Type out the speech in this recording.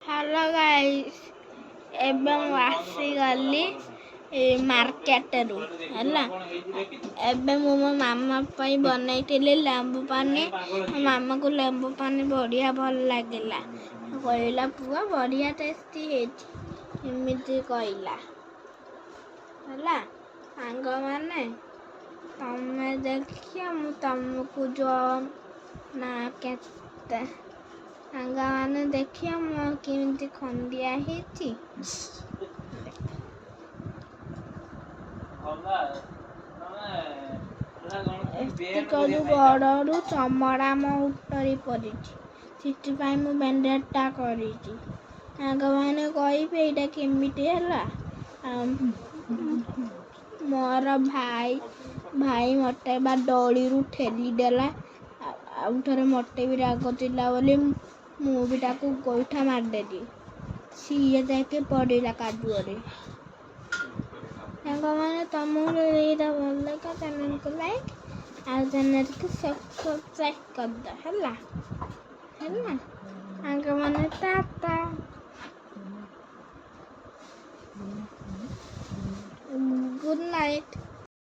Hello guys एबे मु आसीगली market रु हैला एबे मु मो मामा पई बनैतिली लेंबू पानी मामा को लेंबू पानी बढ़िया भल लागिला कहला पुआ बढ़िया टेस्टी हेची एमिति कहला हैला सांग माने तमे देखिए मु तुमको जो ना केते सांग माने देखिए मु केमिति खंडिया हेची एतिकलु गड़रू चमड़ा मो उतरी पड़िछि सिटिपाई मु बेंडेटा करिछि सांग माने कहिबे एटा केमिति हैला मोर भाई मटे बा डोली रु ठेली देला आउथरे मटे भी रागतिला बोली मु भी ताकू गोइठा मार देली सीए जाके पड़िला काजुरे सांग माने तमको एटा भल लगा चैनल को लाइक आ चैनल को सब्सक्राइब कर दो हैला सांग माने टाटा गुड नाइट।